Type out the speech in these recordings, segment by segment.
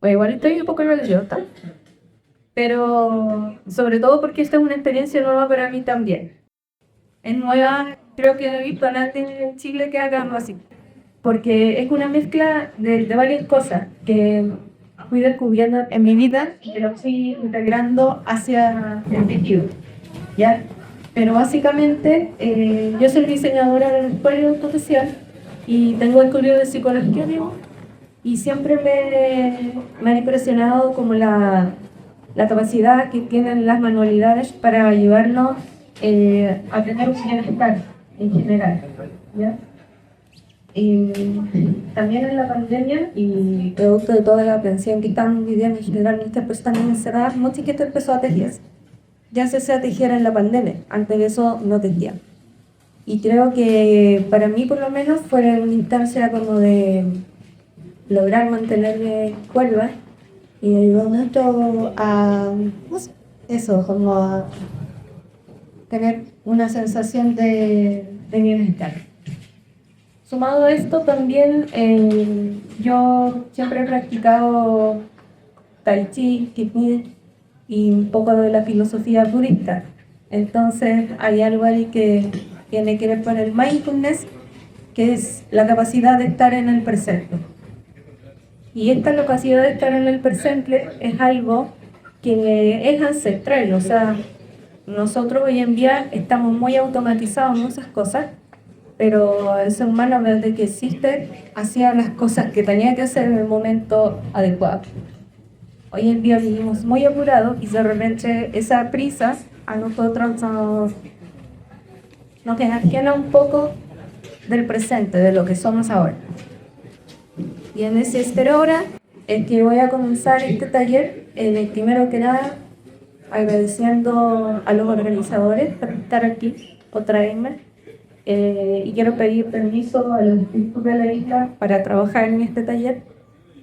O igual estoy un poco nerviosa, pero sobre todo porque esta es una experiencia nueva para mí también. Es nueva, creo que no he visto a nadie en Chile que haga algo así, porque es una mezcla de varias cosas que fui descubriendo en mi vida y que lo fui integrando hacia el tejido, ¿ya? Pero básicamente yo soy diseñadora de vestuario social y tengo el estudio de psicología, digo, y siempre me ha impresionado como la capacidad que tienen las manualidades para ayudarnos a tener un bienestar en general, ¿ya? Y también en la pandemia y producto de toda la atención que están viviendo en general, muchas personas están encerradas, mucha gente empezó a tejer. Ya se hacía tejer en la pandemia, antes de eso no tejía. Y creo que para mí por lo menos fue una instancia como de lograr mantenerme cuerda y ayudó mucho a, no sé, eso, como a tener una sensación de bienestar. Sumado a esto también, yo siempre he practicado tai chi, kipni y un poco de la filosofía budista. Entonces hay algo ahí que tiene que ver con el mindfulness, que es la capacidad de estar en el presente. Y esta capacidad de estar en el presente es algo que es ancestral, o sea, nosotros hoy en día estamos muy automatizados en muchas cosas, pero el ser humano desde que existe hacía las cosas que tenía que hacer en el momento adecuado. Hoy en día vivimos muy apurados y de repente esa prisa a nosotros nos enajena un poco del presente, de lo que somos ahora. Y en ese espero ahora es que voy a comenzar este taller, primero que nada agradeciendo a los organizadores por estar aquí, por traerme, y quiero pedir permiso a los espíritus de la isla para trabajar en este taller.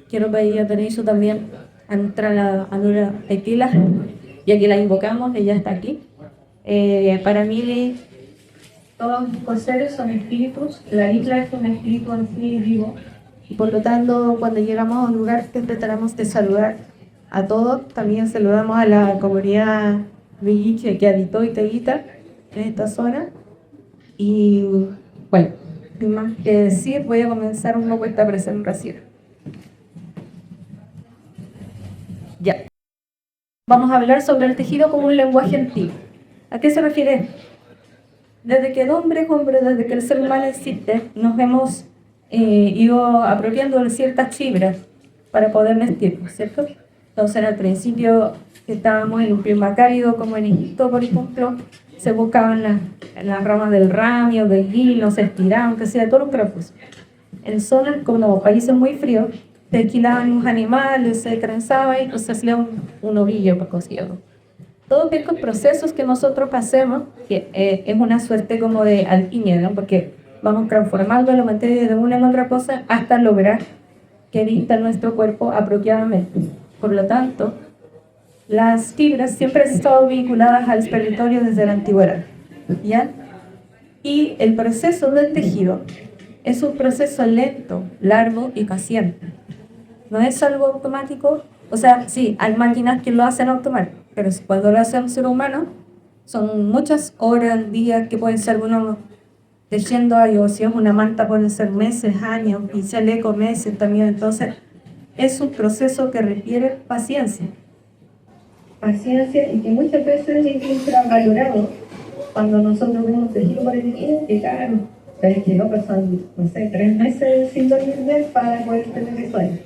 Quiero pedir permiso también a a Nura Tequila, ya que la invocamos, ella está aquí. Para mí, todos los seres son espíritus, la isla es un espíritu en sí vivo, y por lo tanto, cuando llegamos a un lugar, siempre tratamos de saludar a todos. También saludamos a la comunidad villiche que habitó y habita en esta zona. Y bueno, sin más que decir, voy a comenzar un poco esta presentación. Ya. Vamos a hablar sobre el tejido como un lenguaje antiguo. ¿A qué se refiere? Desde que el hombre es hombre, desde que el ser humano existe, nos hemos ido apropiando de ciertas fibras para poder vestirnos, ¿cierto? Entonces, al principio estábamos en un clima cálido, como en Egipto, por ejemplo, se buscaban las ramas del ramio, del lino, se estiraban, que sea, todos los trapos. En zonas como países muy fríos, se alquilaban los animales, se trenzaban y se hacía un ovillo para cocerlo. Todos estos procesos que nosotros hacemos, que es una suerte como de alquimia, ¿no? Porque vamos transformando la materia de una en otra cosa hasta lograr que vista nuestro cuerpo apropiadamente. Por lo tanto, las fibras siempre han estado vinculadas al territorio desde la antigüedad, ¿ya? Y el proceso del tejido es un proceso lento, largo y paciente. No es algo automático, o sea, sí, hay máquinas que lo hacen automático, pero cuando lo hace un ser humano, son muchas horas, días, que pueden ser uno tejiendo algo. Si es una manta pueden ser meses, años, y chaleco meses también. Entonces es un proceso que requiere paciencia. Paciencia, y que muchas veces es infravalorado cuando nosotros vemos tejido por el día, y claro, pero es que no pasan, no sé, 3 meses sin dormir para poder tener el sueño.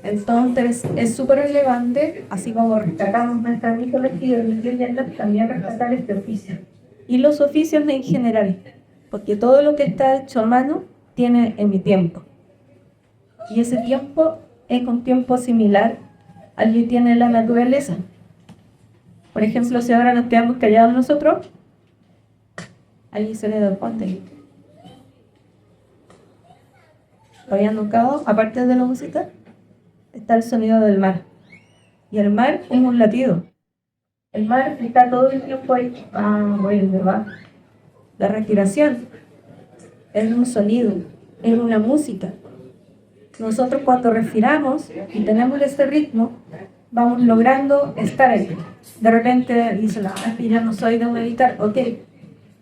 Entonces es súper relevante, así como rescatamos nuestra mitología también rescatar este oficio. Y los oficios en general, porque todo lo que está hecho a mano tiene en mi tiempo. Y ese tiempo es un tiempo similar al que tiene la naturaleza. Por ejemplo, si ahora nos quedamos callados nosotros, ahí se le da el ponte. Todavía no acabo, aparte de la música, está el sonido del mar. Y el mar es un latido. El mar está todo el tiempo ahí. Bueno, ¿verdad? La respiración es un sonido, es una música. nosotros cuando respiramos y tenemos este ritmo, vamos logrando estar ahí. De repente dicen, es que yo no soy de meditar, ok,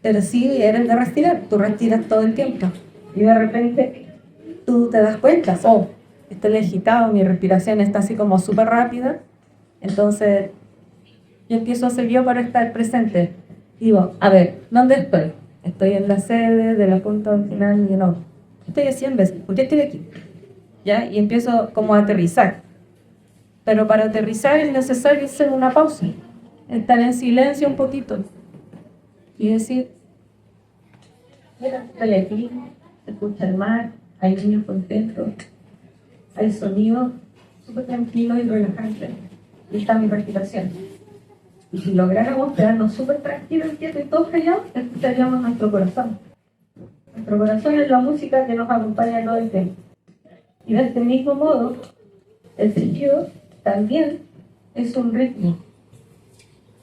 pero sí eres de respirar, tú respiras todo el tiempo. Y de repente tú te das cuenta, estoy agitado, mi respiración está así como súper rápida, entonces yo empiezo a hacer yo para estar presente. Y digo, a ver, ¿dónde estoy? Estoy en la sede de la punta final y no. Estoy haciendo eso, ¿por qué estoy aquí? ¿Ya? Y empiezo como a aterrizar. Pero para aterrizar es necesario hacer una pausa, estar en silencio un poquito y decir, mira, estoy aquí, se escucha el mar, hay niños contentos, hay sonidos súper tranquilos y relajantes, y está mi respiración. Y si lográramos quedarnos súper tranquilos, quietos y todos callados, escucharíamos nuestro corazón. Nuestro corazón es la música que nos acompaña todo el tiempo. Y de este mismo modo, el sentido también es un ritmo.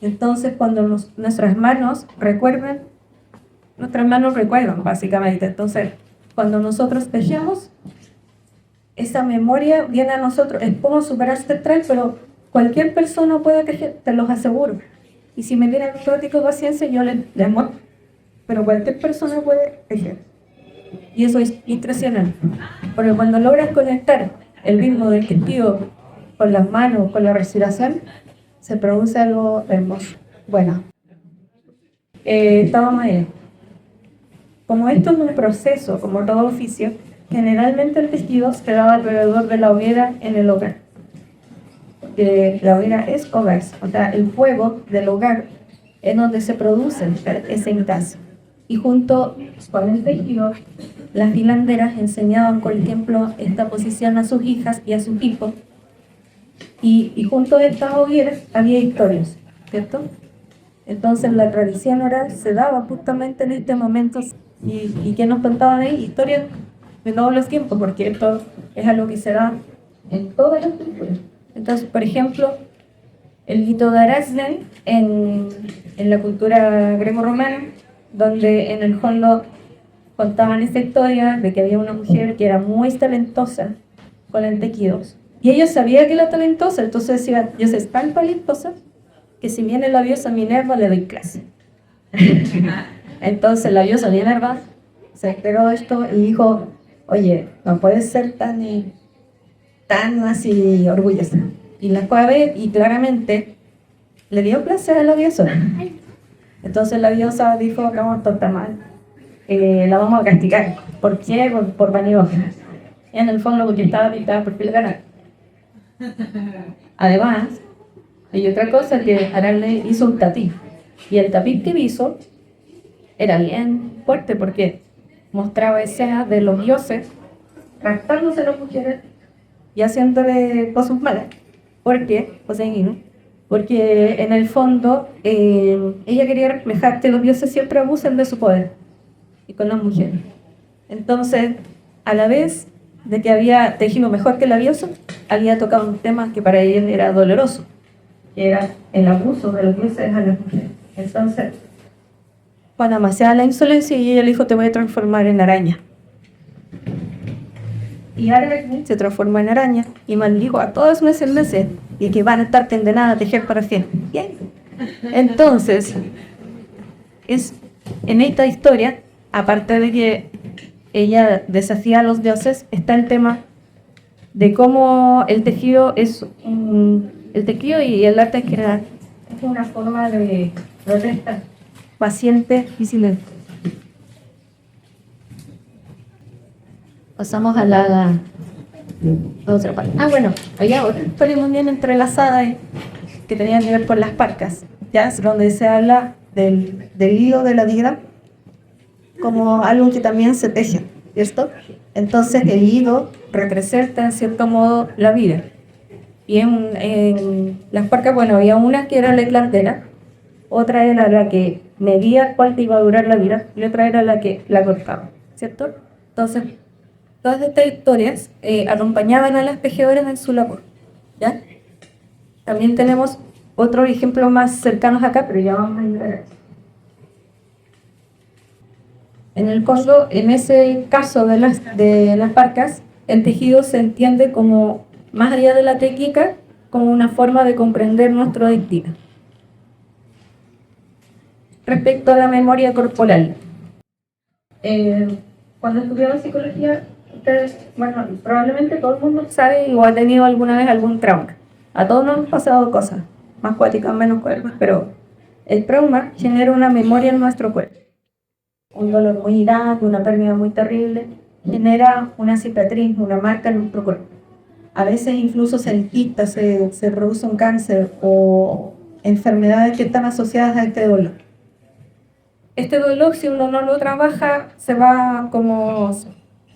Entonces, cuando nuestras manos recuerdan básicamente. Entonces, cuando nosotros tejemos, esa memoria viene a nosotros. Es como súper ancestral, pero cualquier persona puede tejer, te los aseguro. Y si me tienen otro tipo de paciencia, yo les muestro. Pero cualquier persona puede tejer. Y eso es impresionante. Porque cuando logras conectar el ritmo del tejido con las manos, con la respiración, se produce algo hermoso. Bueno, estábamos ahí. Como esto es un proceso, como todo oficio, generalmente el tejido se daba alrededor de la hoguera en el hogar. La hoguera es hogar, o sea, el fuego del hogar es donde se produce ese encaje. Y junto con el tejido, las hilanderas enseñaban, por ejemplo, esta posición a sus hijas y a sus hijos. Y junto a estas hogueras había historias, ¿cierto? Entonces la tradición oral se daba justamente en este momento. ¿Y qué nos contaban ahí? Historias de todos los tiempos, porque esto es algo que se da en todas las culturas. Entonces, por ejemplo, el mito de Aracne en la cultura greco-romana, donde en el fondo contaban esta historia de que había una mujer que era muy talentosa con el tejido. Y ella sabía que era talentosa, entonces decía, yo soy tan talentosa que si viene la diosa Minerva le doy clase. Entonces la diosa Minerva se enteró de esto y dijo, oye, no puedes ser tan así orgullosa. Y la fue a ver y claramente le dio placer a la diosa. Entonces la diosa dijo, no, esto está mal, la vamos a castigar. ¿Por qué? Por vanidosa. Y en el fondo porque estaba pintada por piel de ganado. Además, hay otra cosa que Aracne hizo un tapiz. Y el tapiz que hizo era bien fuerte porque mostraba escenas de los dioses raptándose a las mujeres y haciéndole cosas malas. ¿Por qué? Porque en el fondo ella quería reflejar que los dioses siempre abusan de su poder y con las mujeres. Entonces, a la vez de que había tejido mejor que la diosa, había tocado un tema que para ella era doloroso, que era el abuso de los dioses a las mujeres. Entonces, cuando amaseaba la insolencia y ella le dijo, te voy a transformar en araña. Y Aracne se transformó en araña y maldijo a todas sus descendencias y que van a estar condenadas a tejer para siempre. Bien. Entonces, en esta historia, aparte de que ella desafía a los dioses, está el tema de cómo el tejido el tejido y el arte en general es una forma de protesta paciente y silencio. Pasamos a la otra parte. Bueno, había otra historia muy bien entrelazada que tenía que ver con las parcas, ¿ya? Donde se habla del hilo de la vida como algo que también se teje, ¿cierto? Entonces el hilo representa en cierto modo la vida. Y en las parcas, bueno, había una que era la hilandera, otra era la que medía cuánto iba a durar la vida y otra era la que la cortaba, ¿cierto? Entonces, todas estas historias acompañaban a las tejedoras en su labor, ¿ya? También tenemos otros ejemplos más cercanos acá, pero ya vamos a llegar a eso. En el Congo, en ese caso de las parcas, el tejido se entiende como, más allá de la técnica, como una forma de comprender nuestro destino. Respecto a la memoria corporal, cuando estudiamos psicología, ustedes, bueno, probablemente todo el mundo sabe o ha tenido alguna vez algún trauma. A todos nos han pasado cosas, más cuáticas, menos cuerpos, pero el trauma genera una memoria en nuestro cuerpo. Un dolor muy grande, una pérdida muy terrible, genera una cicatriz, una marca en nuestro cuerpo. A veces incluso se enquista, se produce un cáncer o enfermedades que están asociadas a este dolor. Este dolor, si uno no lo trabaja, se va como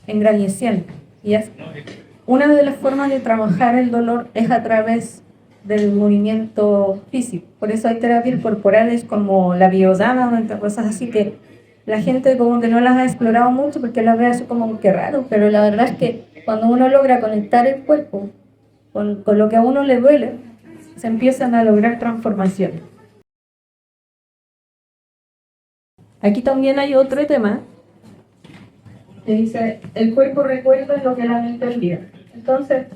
engrandeciendo. Y es una de las formas de trabajar el dolor es a través del movimiento físico. Por eso hay terapias corporales como la biodana o entre cosas así que la gente como que no las ha explorado mucho porque las ve así como que raro, pero la verdad es que cuando uno logra conectar el cuerpo con lo que a uno le duele, se empiezan a lograr transformaciones. Aquí también hay otro tema que dice, el cuerpo recuerda lo que la mente olvida. Entonces,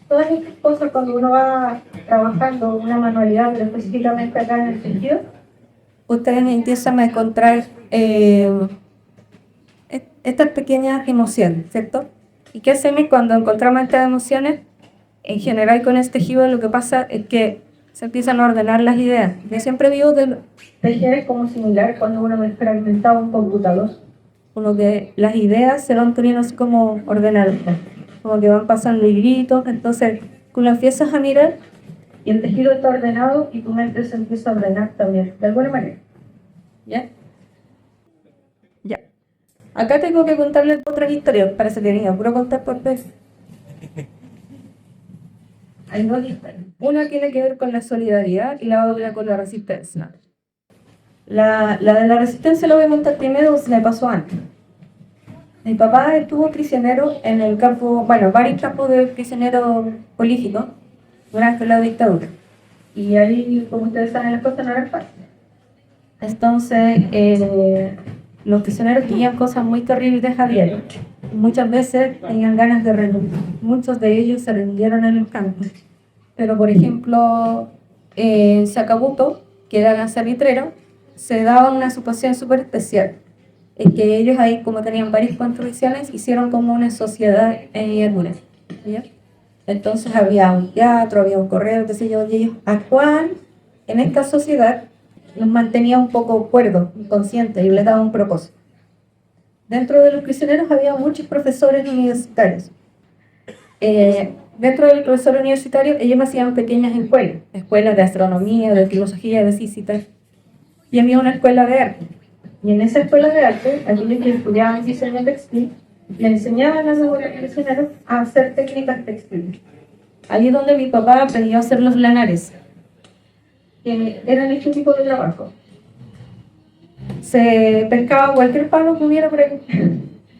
todas estas cosas cuando uno va trabajando una manualidad, pero específicamente acá en el tejido, ustedes empiezan a encontrar estas pequeñas emociones, ¿cierto? ¿Y qué hacemos cuando encontramos estas emociones? En general con este tejido lo que pasa es que se empiezan a ordenar las ideas. Yo siempre digo que tejer es como similar cuando uno fragmentaba un computador. Como que las ideas se van poniendo así como ordenadas, como que van pasando libritos, entonces tú lo empiezas a mirar y el tejido está ordenado y tu mente se empieza a ordenar también, de alguna manera. ¿Ya? Ya. Acá tengo que contarles otra historia, parece que venía puro contar por vez. Hay dos historias. Una tiene que ver con la solidaridad y la otra con la resistencia. La de la resistencia lo voy a contar primero, se me pasó antes. Mi papá estuvo prisionero en el campo, bueno, varios campos de prisioneros políticos durante la dictadura. Y ahí, como ustedes saben, las cosas no eran fáciles. Entonces, los prisioneros tenían cosas muy terribles a diario. Muchas veces tenían ganas de renunciar. Muchos de ellos se rindieron en el campo. Pero, por ejemplo, en Chacabuco, que era la salitrero, se daba una situación súper especial. Es que ellos ahí, como tenían varias construcciones, hicieron como una sociedad en una. ¿Ya? Entonces había un teatro, había un correo, qué sé yo, y ellos actuaban en esta sociedad, los mantenía un poco cuerdos, conscientes, y les daba un propósito. Dentro de los prisioneros había muchos profesores universitarios. Dentro del profesor universitario, ellos hacían pequeñas escuelas de astronomía, de filosofía, de física, y había una escuela de arte. Y en esa escuela de arte, aquellos que estudiaban diseño textil, le enseñaban a los prisioneros a hacer técnicas textiles. Ahí es donde mi papá aprendió a hacer los lanares, que eran este tipo de trabajo. Se pescaba cualquier palo que hubiera por ahí,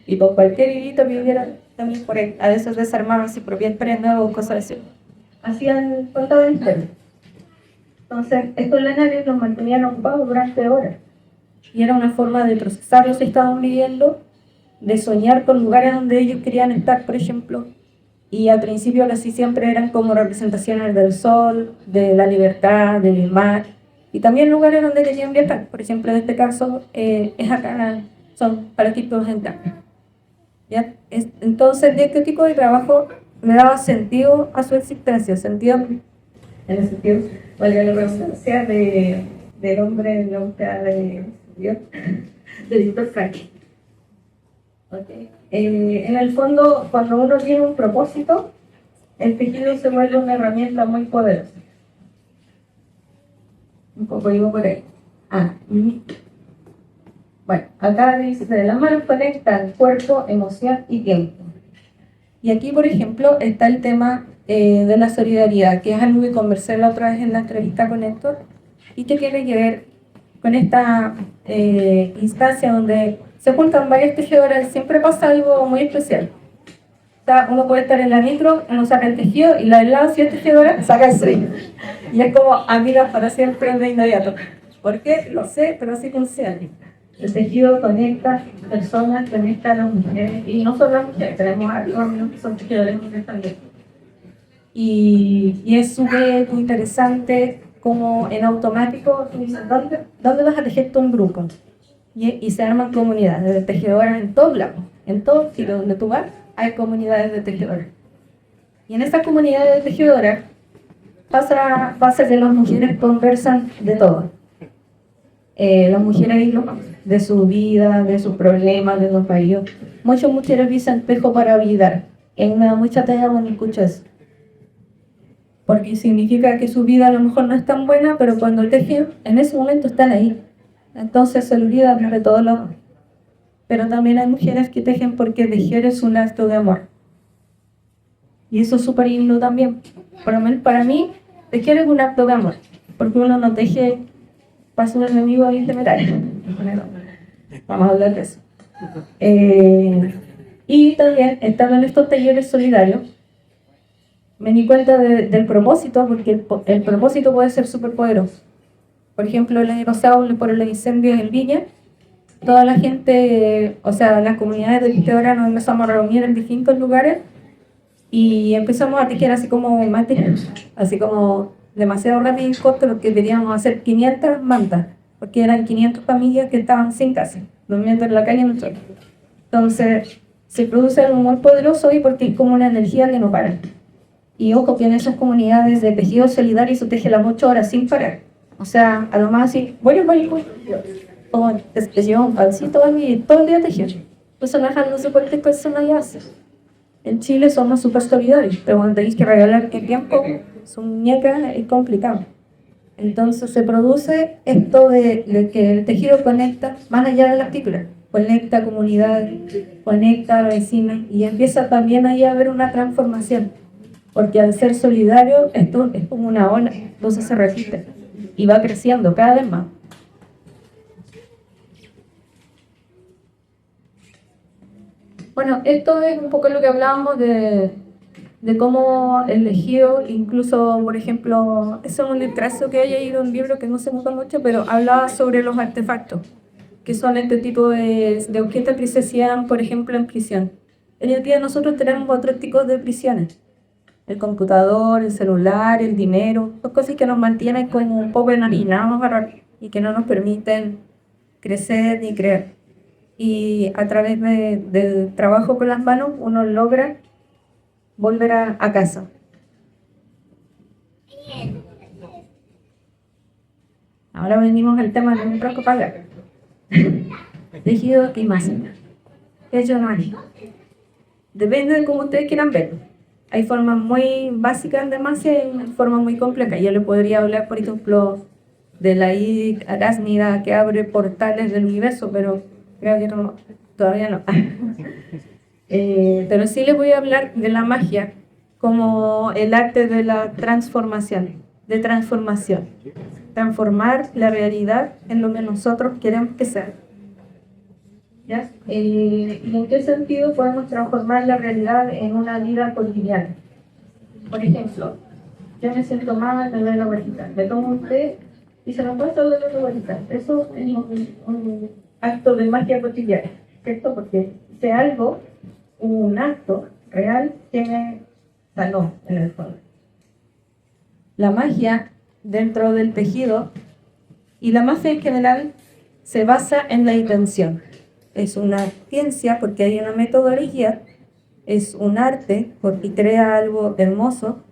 y con cualquier hilito que hubiera también por ahí. A veces desarmaban su propia prenda o cosas así. Hacían contados internos. Entonces, estos lanares los mantenían ocupados durante horas. Y era una forma de procesar lo que estaban viviendo, de soñar con lugares donde ellos querían estar, por ejemplo. Y al principio casi siempre eran como representaciones del sol, de la libertad, del mar. Y también lugares donde querían viajar. Por ejemplo, en este caso, es acá, son para tipos de ¿ya? Entonces, de este tipo de trabajo me daba sentido a su existencia, sentido en el sentido, valga la redundancia, del hombre en la búsqueda de Dios, de Víctor Frankl. Okay. En el fondo, cuando uno tiene un propósito, el tejido se vuelve una herramienta muy poderosa. Un poco digo por ahí. Bueno, acá dice, las manos conectan cuerpo, emoción y tiempo. Y aquí, por ejemplo, está el tema de la solidaridad, que es algo que conversé la otra vez en la entrevista con Héctor, y que tiene que ver con esta instancia donde se juntan varias tejedoras. Siempre pasa algo muy especial. O sea, uno puede estar en la micro, uno saca el tejido, y la del lado, si es tejedora, saca el sueño. Y es como amigas para siempre de inmediato. ¿Por qué? Lo sé, pero así funciona. El tejido conecta personas, conecta a las mujeres, y no solo las mujeres, tenemos a los hombres que son tejedores también. Y es súper interesante como en automático tú dices, ¿dónde vas a tejer tú un grupo? Y se arman comunidades de tejedoras en todos lados, en todo sitio donde tú vas hay comunidades de tejedoras. Y en estas comunidades de tejedoras pasa que las mujeres conversan de todo. Las mujeres de su vida, de sus problemas, de los fallos. Muchas mujeres usan espejo para olvidar. Y a mí me da mucha pena cuando escucho eso. Porque significa que su vida a lo mejor no es tan buena, pero cuando tejen, en ese momento están ahí. Entonces se olvidan de todo lo demás. Pero también hay mujeres que tejen porque tejer es un acto de amor. Y eso es súper lindo también. Por lo menos para mí, tejer es un acto de amor. Porque uno no teje para su enemigo temerario. Vamos a hablar de eso. Y también, estando en estos talleres solidarios, me di cuenta del propósito, porque el propósito puede ser súper poderoso. Por ejemplo, el año pasado, por los incendios en Viña, toda la gente, o sea, las comunidades de tejedoras nos empezamos a reunir en distintos lugares y empezamos a tejer así como mantas, así como demasiado rápido y corto, lo que queríamos hacer 500 mantas, porque eran 500 familias que estaban sin casa, durmiendo en la calle en el suelo. Entonces, se produce algo muy poderoso ahí porque es como una energía que no para. Y ojo, que en esas comunidades de tejido solidario se teje las 8 horas sin parar. O sea, a lo más así, voy, o te llevo un pancito y todo el día tejiendo. Pues no sé cuántas personas ya hacen. En Chile somos súper solidarios, pero cuando tenéis que regalar el tiempo, su muñeca es complicado. Entonces se produce esto de que el tejido conecta más allá de las títulas, conecta a comunidades, conecta a vecinos y empieza también ahí a haber una transformación, porque al ser solidario esto es como una ola, entonces se repite y va creciendo cada vez más. Bueno, esto es un poco lo que hablábamos de cómo el tejido, incluso, por ejemplo, eso es un litrazo que haya ido un libro que no se usa mucho, pero hablaba sobre los artefactos, que son este tipo de objetos que se hacían, por ejemplo, en prisión. Hoy en día nosotros tenemos otros tipos de prisiones. El computador, el celular, el dinero, son cosas que nos mantienen como un poco enharinados y que no nos permiten crecer ni creer. Y a través del trabajo con las manos uno logra volver a casa. Ahora venimos al tema de un poco para tejido y masa. Hecho no hay. Depende de cómo ustedes quieran verlo. Hay formas muy básicas de masa y formas muy complejas. Yo les podría hablar, por ejemplo, de la id arácnida que abre portales del universo, pero creo que no, todavía no. Pero sí les voy a hablar de la magia como el arte de la transformación, transformar la realidad en lo que nosotros queremos que sea. ¿Ya? ¿Y en qué sentido podemos transformar la realidad en una vida cotidiana? Por ejemplo, yo me siento mal, me duele la guatita, me tomo un té y se me pasa el dolor de guatita. Eso es un acto de magia cotidiana, ¿cierto? Porque si algo, un acto real, tiene salón en el fondo. La magia dentro del tejido y la magia en general se basa en la intención. Es una ciencia porque hay una metodología, es un arte porque crea algo hermoso,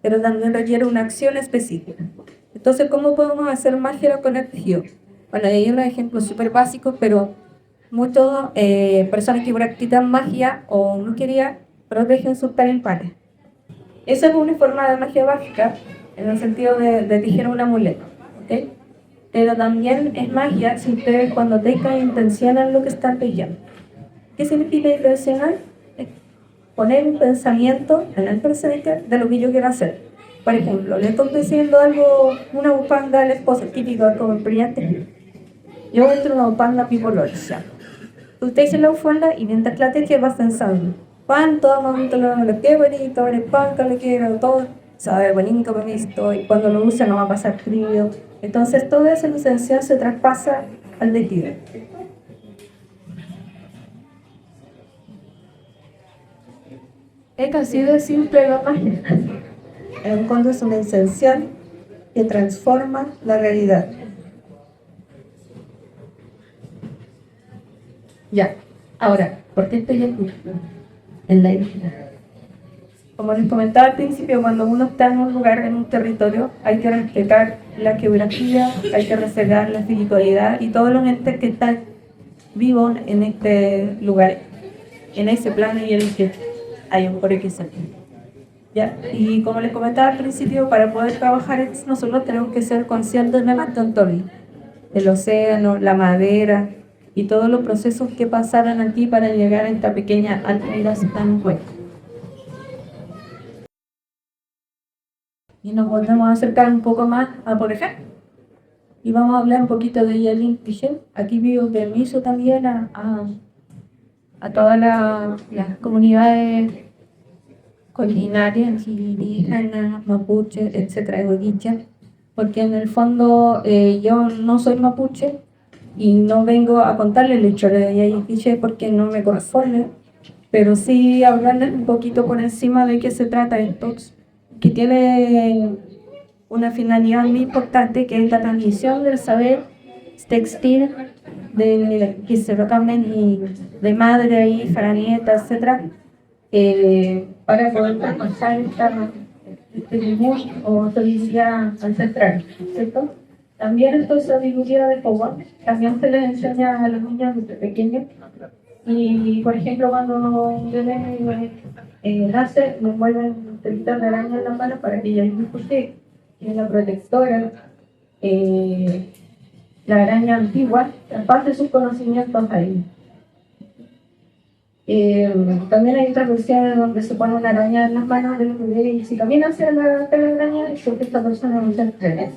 pero también requiere una acción específica. Entonces, ¿cómo podemos hacer magia con el tejido? Bueno, hay unos ejemplos súper básicos, pero muchas personas que practican magia o brujería protegen sus talismanes. Esa es una forma de magia básica, en el sentido de tejer un amuleto, ¿ok? Pero también es magia si ustedes cuando tengan intencionan lo que están tejiendo. ¿Qué significa intencionar? Es poner un pensamiento en el presente de lo que yo quiero hacer. Por ejemplo, le estoy diciendo algo, una bufanda al esposo, típico, como el brillante. Yo entro en una bufanda bipolarizada. Usted dice la bufanda y mientras la teje va pensando, ¿cuánto momento lo que bonito, el pan que le quiero, todo? Sabe bonito con esto, y cuando lo use no va a pasar frío. Entonces toda esa licencia se traspasa al tejido. Es que así de simple la magia. En el fondo es una esencial que transforma la realidad. Ya, ahora, ¿por qué estoy aquí? En la isla. Como les comentaba al principio, cuando uno está en un lugar, en un territorio, hay que respetar la geografía, hay que respetar la espiritualidad y todos los entes que están vivos en este lugar, en ese plano y en el que hay un por X. ¿Ya? Y como les comentaba al principio, para poder trabajar nosotros tenemos que ser conscientes de nuestro entorno, el océano, la madera y todos los procesos que pasaron aquí para llegar a esta pequeña alteración tan buena. Y nos podemos acercar un poco más a por ejemplo. Y vamos a hablar un poquito de Yalin Pichel. Aquí pido permiso también a todas las comunidades culinarias, indígenas, mapuche, etcétera, huilliche, porque en el fondo yo no soy mapuche y no vengo a contarles la historia de Yalin Pichel porque no me corresponde, pero sí hablarles un poquito por encima de qué se trata esto, que tiene una finalidad muy importante que es la transmisión del saber textil de que se lo cambian y de madre, hija, nieta, etcétera, para poder alcanzar este nivel o sabiduría ancestral, ¿cierto? También esta sabiduría de Powell también se les enseña a los niños desde pequeños y, por ejemplo, cuando un bebé nace, le envuelven telitas de araña en las manos para que ella disfrute, que es la protectora, la araña antigua, pase sus conocimientos ahí. También hay otras versiones donde se pone una araña en las manos del bebé y si camina hacia la araña es porque esta persona no se entrena,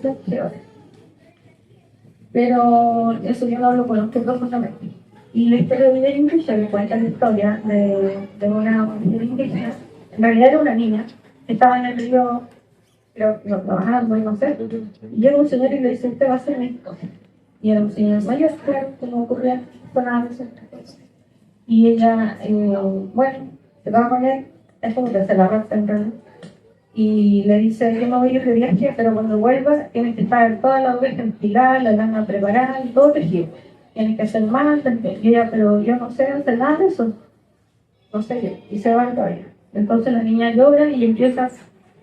pero eso yo no lo conozco profundamente. Y la historia de Yalin Pichel cuenta la historia de una mujer indígena, en realidad era una niña, estaba en el río, creo que trabajando y no sé, y llega un señor y le dice, usted va a ser mi esposa. Y era un señor mayor, claro, como ocurría con nada de esas cosas. Y ella, bueno, se va a poner, es como que se la rapta en realidad. Y le dice, yo me voy a ir de viaje, pero cuando vuelva tienes que estar toda la oveja enfilada, la lana preparada y todo tejido. Tienes que hacer más, y ella, pero yo no sé hacer nada de eso. No sé yo. Y se va todavía. Entonces la niña llora y empieza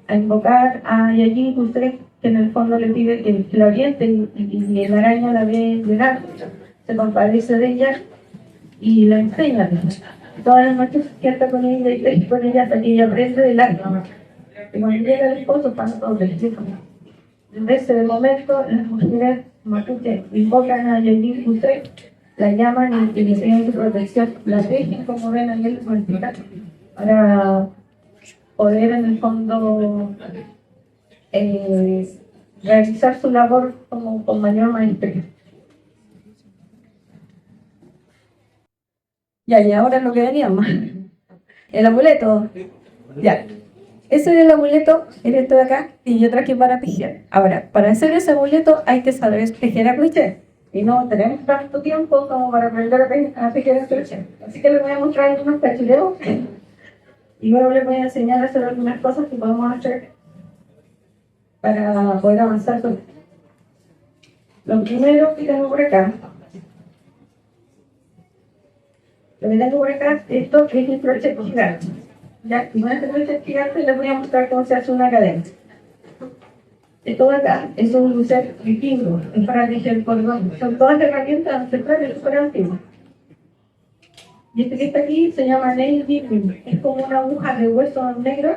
a invocar a Yalin Pichel, que en el fondo le pide que la oriente y la araña la ve llegar, se compadece de ella y la enseña. Todas las noches se sienta con ella y teje con ella hasta que ella aprende del alma. Y cuando llega el esposo, pasa todo el tiempo. Desde ese momento, las mujeres mapuche invocan a Yalin Pichel, la llaman y le piden su protección, la dejan como ven ahí en el hospital, para poder en el fondo realizar su labor como con mayor maestría. Ya, y ahora lo que veníamos. El amuleto. Ya. Ese es el amuleto, es esto de acá, y yo traje para tejer. Ahora, para hacer ese amuleto hay que saber tejer a crochet. Y no tenemos tanto tiempo como para aprender a tejer a crochet. Así que les voy a mostrar algunos cachileos. Y luego les voy a enseñar a hacer algunas cosas que podemos hacer para poder avanzar con esto. Lo primero que tengo por acá, esto es el crochet gigante. Ya, y con este crochet gigante les voy a mostrar cómo se hace una cadena. Esto de acá es un lucer vikingo, es para tejer cordón. Son todas herramientas ancestrales súper antiguas. Y este que está aquí se llama nail beading, es como una aguja de hueso negro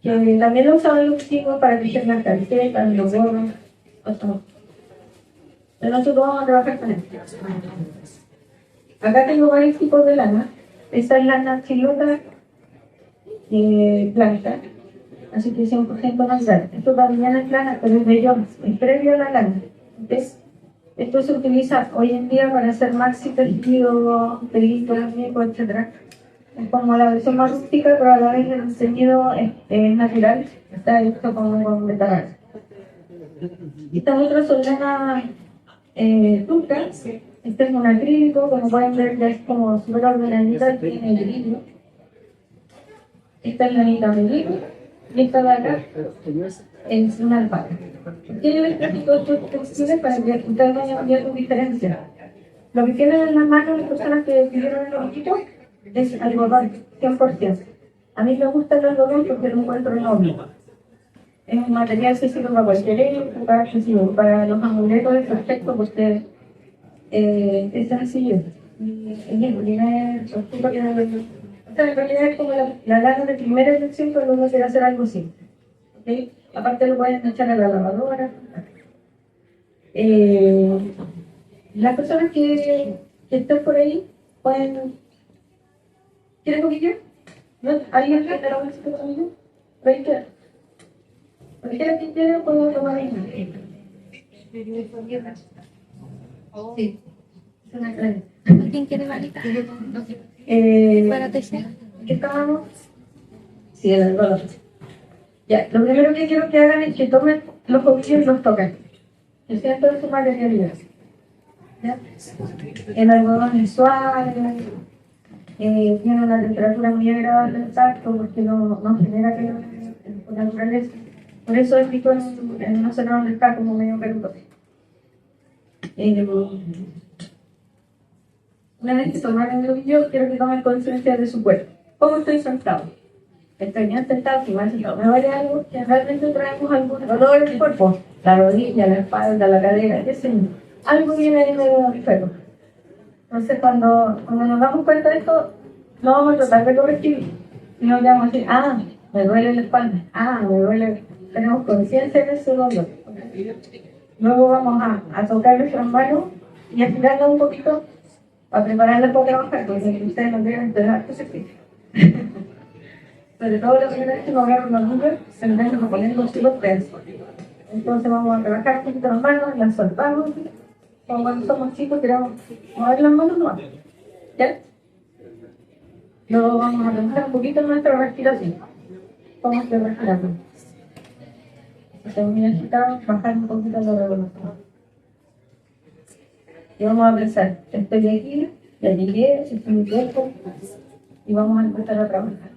que también lo usaban los vikingos para tejer las calcetas, los gorros, todo. Pero nosotros vamos a trabajar con esto. Acá tengo varios tipos de lana. Esta es lana chilota blanca, así que 100% natural. Esto también es lana, pero es de Jones, es previo a la lana. Entonces, esto se utiliza hoy en día para hacer maxi tejido, pelitos, muñecos, etc. Es como la versión más rústica, pero a la vez el tejido es natural, está hecho con metal. Y estas otras son lanas turcas. Este es un acrílico, como pueden ver ya es como súper ordenadita, tiene el brillo. Esta es la Anita Melino y esta de acá es una alpaca. Tiene el tráfico de estos textiles para que ustedes vayan viendo diferencias. Lo que tienen en las manos las personas que pidieron el loquito es algodón, 100%. A mí me gusta el algodón porque lo encuentro noble. Es un material que sirve para cualquier época, que sirve para los amuletos, es perfecto porque es sencillo. Y tiene resulta que en realidad es como la lana de primera elección cuando uno quiere hacer algo así. ¿Okay? Aparte lo pueden echar a la lavadora. Las personas que estén por ahí pueden... ¿Quieren coquillo? ¿No? ¿Alguien quiere la bolsita de coquillo? ¿20? Cualquiera que quiera puede tomar ahí. Sí. Es una clave. ¿Quién quiere varita? ¿Para tejer? ¿Qué estábamos? Sí, el algodón. Ya, lo primero que quiero que hagan es que tomen los coquillos y los toquen. Que sientan su materialidad. ¿Ya? El algodón es suave, tiene una temperatura muy agradable en tacto porque no genera calor por naturaleza. Por eso es rico en una zona donde está como medio peludo. Una vez que tomaron el coquillo, quiero que tomen conciencia de su cuerpo. ¿Cómo estoy sentado? Estoy bien sentado, si mal sentado. Me vale algo que realmente traemos algún dolor en el cuerpo. La rodilla, la espalda, la cadera, qué sé yo. Algo viene ahí medio enfermo. Entonces, cuando nos damos cuenta de esto, no vamos a tratar de corregir, sino que vamos a decir, me duele la espalda, me duele. Tenemos conciencia de ese dolor. Luego vamos a tocar nuestras manos y a girarla un poquito para prepararla para trabajar, porque ustedes no quieren entregar tu ejercicio. Sobre todo la primera vez que nos agarran los números, se nos van poniendo los hilos tensos. Entonces vamos a trabajar un poquito las manos, las soltamos. Como cuando somos chicos, queremos mover las manos, no. ¿Ya? Luego vamos a trabajar un poquito nuestra respiración. ¿Cómo estoy respirando? Entonces, necesitamos bajar un poquito la revolución. Y vamos a pensar, estoy aquí, ya llegué, estoy en mi cuerpo, y vamos a empezar a trabajar.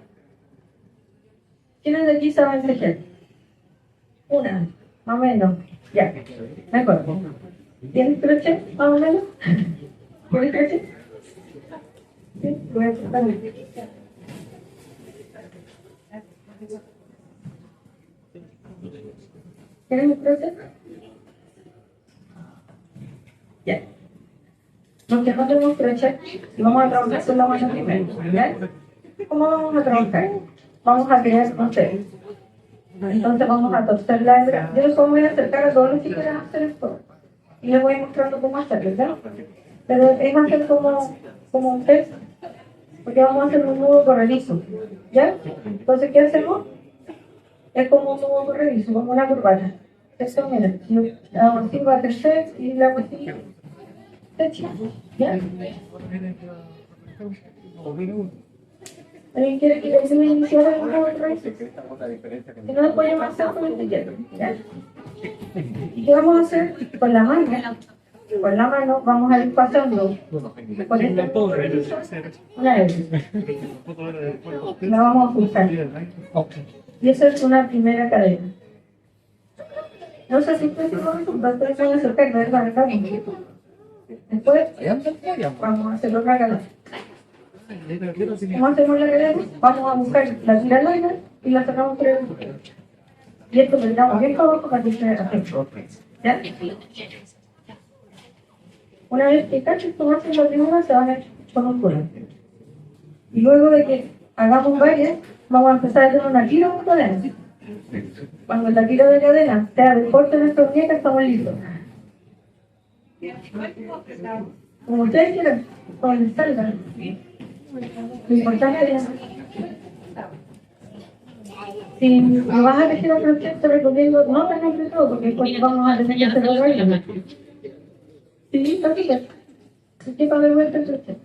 ¿Quiénes de aquí saben tejer? Una, más o menos, ya, mejor. ¿Tienes crochet, más o menos? ¿Tienes crochet? Sí, voy a cortar. ¿Tienes un crochet? Ya. Los que no tenemos crochet, vamos a trabajar con la mano primero, ¿ya? ¿Cómo vamos a trabajar? Vamos a crear ustedes. Entonces vamos a torcer la hebra. Yo les voy a acercar a todos los que quieran hacer esto. Y les voy mostrando cómo hacerlo, ¿ya? Pero es hacer como un test, porque vamos a hacer un nudo corredizo, ¿ya? Entonces, ¿qué hacemos? Es como un nudo corredizo, como una corbata. Esto, mira, yo hago así, va a crecer y la hago así. ¿Ya? ¿Alguien quiere que le enseñe a iniciar algún nudo corredizo? Si no, después yo me hacer con el tillero, ¿ya? ¿Y qué vamos a hacer con la mano? Con la mano vamos a ir pasando por este una vez. La vamos a pulsar. Y esa es una primera cadena. No sé si ustedes pueden acercar, ¿verdad? Después vamos a hacer otra cadena. ¿Cómo hacemos la cadena? Vamos a buscar la tira larga y la sacamos por el agujero. Y esto lo damos bien para abajo para que se afecte. ¿Ya? Una vez que caches tu base en la primera, se van a ir con un culo. Y luego de que hagamos varias, vamos a empezar a hacer una tira de cadena. Cuando la tira de cadena sea del corte de nuestra muñeca, estamos listos. Como ustedes quieran, como les salga. Lo importante es... Si me vas a decir otro que te recomiendo, no tengas de todo, porque después vamos a tener que hacer otra vez. Sí, está bien. Es que para ver el crochet.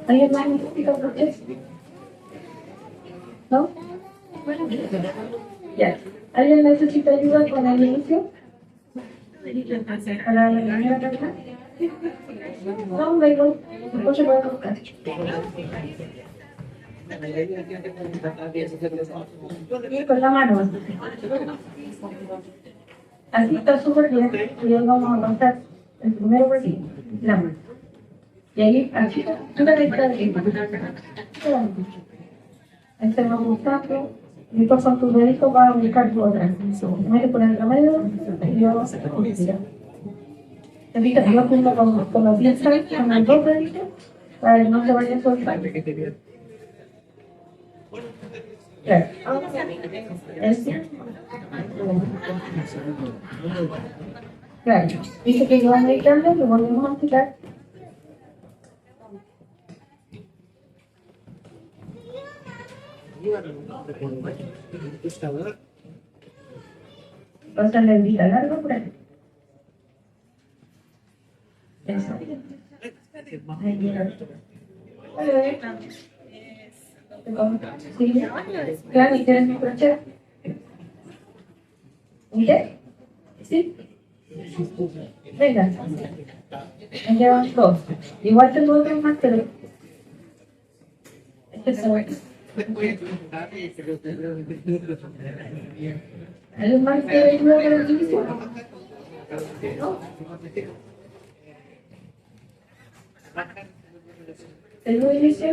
¿Alguien más necesita un proceso? ¿No? Ya. ¿Alguien necesita ayuda con el inicio? ¿Para la primera carta? No, da igual. Después se puede buscar. Con la mano. Así está súper bien. Y hoy vamos a contar el primero por aquí, la mano. Y ahí, así, una letra de aquí. Ahí se va buscando. Y después con tu dedito vas a buscar tu otra. Primero por el remedio y luego tira. Te fijas, yo junto con los piezas, con los dos deditos, para que no se vaya a soltar. Claro. Claro. Dice que yo voy a quitarle, lo volvemos a quitar. Pásale el día largo por ahí. Eso. Ahí llega. Sí. Claro, ¿y tienes un crochet? ¿Qué? ¿Sí? Venga. Me llevan dos. Igual tengo otros más, pero... Este es bueno. ¿Alguien más quiere ayuda con el inicio? ¿No? ¿El nuevo inicio?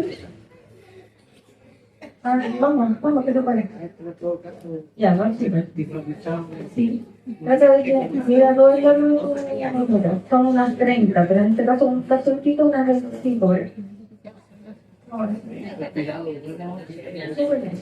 Vamos, que te parece. Ya, vamos. Sí. Trata de que mira todo el largo, son unas 30, pero en este caso un soltito, unas 25. Ahora. Súper bien.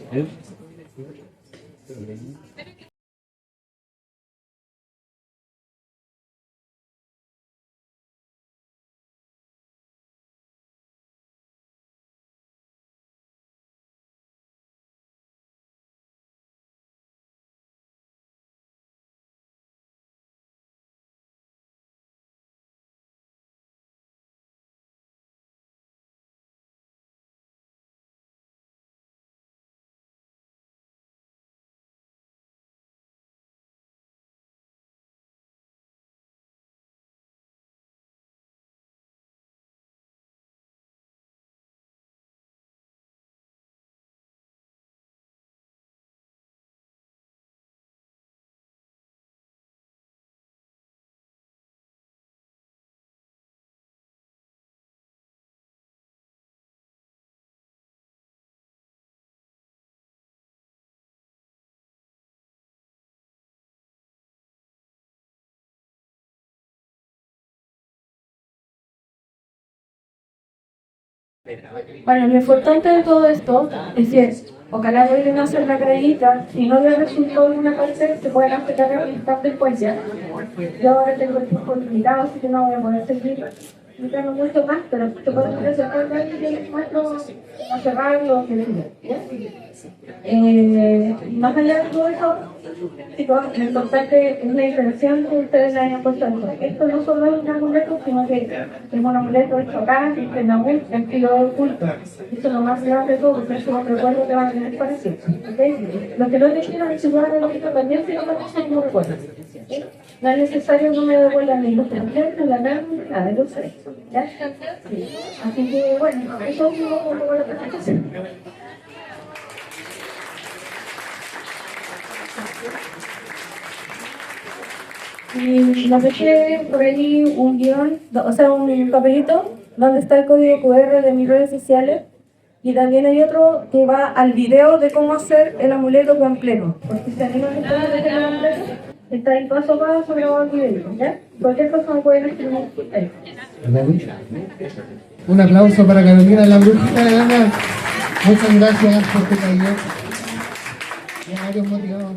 Bueno, lo importante de todo esto es que ojalá vuelven a hacer la creenita y no les resultó en una parte, se pueden hacer después ya. Yo ahora tengo el tiempo limitado, así que no voy a poder seguir explicando mucho más, pero te puedo presentar y yo les muestro cómo cerrarlo o qué decir. Más allá de todo eso, chicos, lo importante es la diferenciación que ustedes le hayan puesto esto. Esto no solo es un amuleto, sino que es un amuleto hecho acá, en la web, en estilo de culto. Eso es lo más grande de todo, porque eso es un recuerdo que van a tener parecido. ¿Okay? Lo que no les quiero es igual a lo que también se llama como recuerdo. No es necesario que me devuelvan ni los templares, ni la carne, ni nada, lo sé. ¿Ya? Sí. Así que, bueno, eso es un poco lo que tengo que hacer. Y les dejé por ahí un guión, o sea, un papelito donde está el código QR de mis redes sociales y también hay otro que va al video de cómo hacer el amuleto completo. Porque si animan a hacer el amuleto, está ahí paso a paso grabado el video, ¿ya? Cualquier cosa me pueden escribir ahí. Un aplauso para Carolina, la brujita de Ana. Muchas gracias por tu taller. Ya, varios motivados.